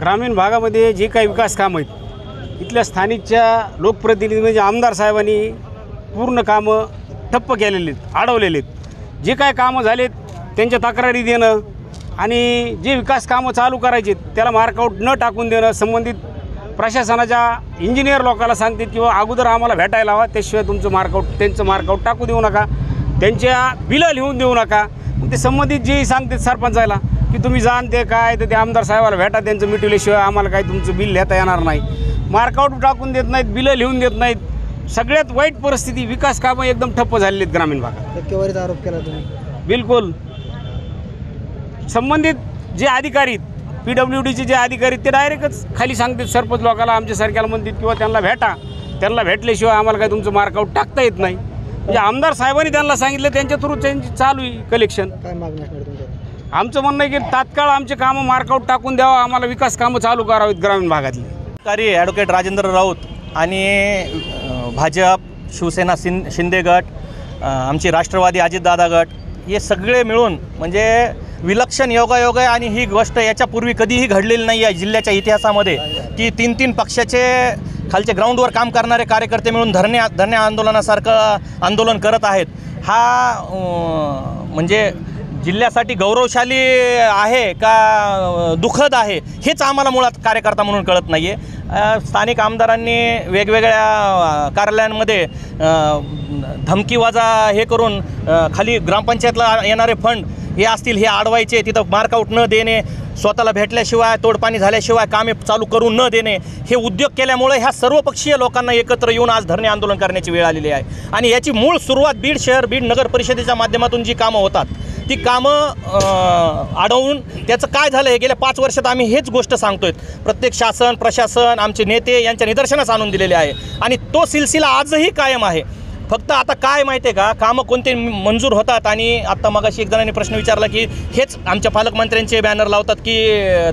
ग्रामीण भागामध्ये जे काही विकास कामं आहेत इथल्या स्थानिकच्या लोकप्रतिनिधी म्हणजे आमदार साहेबांनी पूर्ण कामं ठप्प केलेले आहेत, अडवलेले आहेत। जे काय कामं झालेत त्यांच्या तक्रारी देणं आणि जे विकास कामं चालू करायचे त्याला मार्कआउट न टाकून देणं, संबंधित प्रशासनाच्या इंजिनियर लोकांना सांगतात किंवा अगोदर आम्हाला भेटायला हवा, त्याशिवाय त्यांचं मार्कआउट टाकू देऊ नका, त्यांच्या बिलं लिहून देऊ नका। ते संबंधित जे सांगतात सरपंचाला की तुम्ही जाण ते काय तर ते आमदार साहेबाला भेटा, त्यांचं मिटवल्याशिवाय आम्हाला काही तुमचं बिल लिहिता येणार नाही। मार्कआउट टाकून देत नाहीत, बिलं लिहून देत नाहीत। सगळ्यात वाईट परिस्थिती, विकास कामं एकदम ठप्प झालेली आहेत ग्रामीण भागात। टक्केवारीचा आरोप केला तुम्ही? बिलकुल। संबंधित जे अधिकारी PWDचे जे अधिकारी ते डायरेक्टच खाली सांगतात सरपंच लोकांना, आमच्यासारख्याला म्हणतात किंवा त्यांना भेटा, त्यांना भेटल्याशिवाय आम्हाला काही तुमचं मार्कआउट टाकता येत नाही। म्हणजे आमदार साहेबांनी त्यांना सांगितलं, त्यांच्या थ्रू त्यांची चालू आहे कलेक्शन। काय मागणी आहे तुमच्या? आमचं म्हणणं आहे की तात्काळ आमचे कामं मार्कआउट टाकून द्यावं, आम्हाला विकास कामं चालू करावीत ग्रामीण भागातली। अधिकारी ॲडव्होकेट राजेंद्र राऊत आणि भाजप, शिवसेना, शिंदे गट, आमची राष्ट्रवादी अजितदादा गट हे सगळे मिळून म्हणजे विलक्षण योगायोग आहे। आणि ही गोष्ट याच्यापूर्वी कधीही घडलेली नाही आहे जिल्ह्याच्या इतिहासामध्ये की तीन पक्षाचे खालचे ग्राउंडवर काम करणारे कार्यकर्ते मिळून धरणे आंदोलनासारखं आंदोलन करत आहेत। हा म्हणजे जिल्ह्यासाठी गौरवशाली आहे का दुःखद आहे हेच आम्हाला मुळात कार्यकर्ता म्हणून कळत नाही आहे। स्थानिक आमदारांनी वेगवेगळ्या कार्यालयांमध्ये धमकीवाजा हे करून खाली ग्रामपंचायतला येणारे फंड हे असतील हे अडवायचे, तिथं मार्कआउट न देणे, स्वतःला भेटल्याशिवाय तोडपाणी झाल्याशिवाय कामे चालू करून न देणे, हे उद्योग केल्यामुळे ह्या सर्वपक्षीय लोकांना एकत्र येऊन आज धरणे आंदोलन करण्याची वेळ आलेली आहे। आणि याची मूळ सुरुवात बीड शहर, बीड नगर परिषदेच्या माध्यमातून जी कामं होतात ती कामं अडवून त्याचं काय झालं आहे गेल्या 5 वर्षात आम्ही हेच गोष्ट सांगतोय। प्रत्येक शासन, प्रशासन, आमचे नेते यांच्या निदर्शनास आणून दिलेले आहे आणि तो सिलसिला आजही कायम आहे। फक्त आता काय माहिती आहे का, कामं कोणते मंजूर होतात आणि आत्ता मगाशी एक जणांनी प्रश्न विचारला की हेच आमच्या पालकमंत्र्यांचे बॅनर लावतात की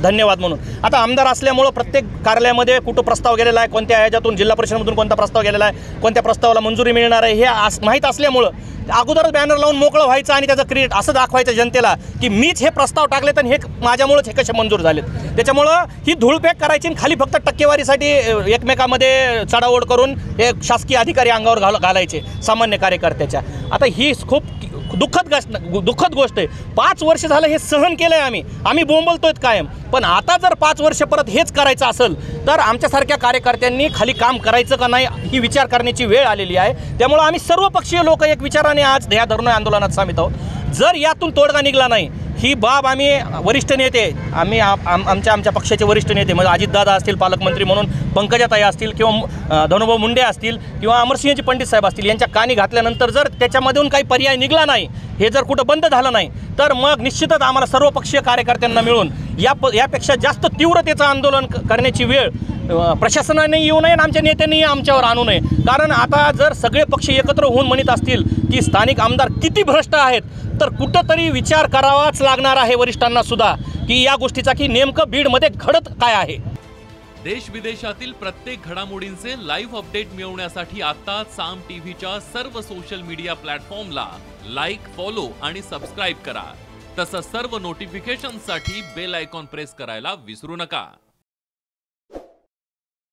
धन्यवाद म्हणून। आता आमदार असल्यामुळं प्रत्येक कार्यालयामध्ये कुठं प्रस्ताव गेलेला आहे, कोणत्या ह्याच्यातून जिल्हा परिषदेमधून कोणता प्रस्ताव गेलेला आहे, कोणत्या प्रस्तावाला मंजुरी मिळणार आहे हे माहीत असल्यामुळं अगोदरच बॅनर लावून मोकळं व्हायचं आणि त्याचं क्रिएट असं दाखवायचं जनतेला की मीच हे प्रस्ताव टाकलेत आणि हे माझ्यामुळेच हे कसे मंजूर झालेत। त्याच्यामुळं ही धूळपेक करायची आणि खाली फक्त टक्केवारीसाठी एकमेकामध्ये चढाओढ करून हे शासकीय अधिकारी अंगावर घालायचे सामान्य कार्यकर्त्याच्या। आता ही खूप दुःखद गोष्ट आहे। 5 वर्ष झालं हे सहन केलं आहे आम्ही बोंबलतोय कायम, पण आता जर 5 वर्ष परत हेच करायचं असेल तर आमच्यासारख्या कार्यकर्त्यांनी खाली काम करायचं का नाही ही विचार करण्याची वेळ आलेली आहे। त्यामुळे आम्ही सर्वपक्षीय लोक एक विचाराने आज या धरणे आंदोलनात सामील आहोत। जर यातून तोडगा निघाला नाही ही बाब आम्ही वरिष्ठ नेते, आम्ही आमच्या पक्षाचे वरिष्ठ नेते म्हणजे अजितदादा असतील पालकमंत्री म्हणून, पंकजाताई असतील किंवा धनुभाऊ मुंडे असतील किंवा अमरसिंहजी पंडित साहेब असतील यांच्या कानी घातल्यानंतर जर त्याच्यामधून काही पर्याय निघाला नाही, हे जर कुठं बंद झालं नाही तर मग निश्चितच आम्हाला सर्वपक्षीय कार्यकर्त्यांना मिळून यापेक्षा जास्त तीव्रतेचं आंदोलन करण्याची वेळ प्रशासनाने येऊ नये आणि आमच्या नेत्यांनी आमच्यावर आणू नये। कारण आता जर सगळे पक्ष एकत्र होऊन म्हणत असतील की स्थानिक आमदार किती भ्रष्ट आहेत तर कुठंतरी विचार करावाच लागणार आहे वरिष्ठांना सुद्धा की या गोष्टीचा की नेमकं बीडमध्ये घडत काय आहे। देश विदेशातील प्रत्येक घडामोडींचे लाईव्ह अपडेट मिळवण्यासाठी आता साम टीव्हीच्या सर्व सोशल मीडिया प्लॅटफॉर्मला लाईक, फॉलो आणि सबस्क्राईब करा। तसंच सर्व नोटिफिकेशनसाठी बेल आयकॉन प्रेस करायला विसरू नका।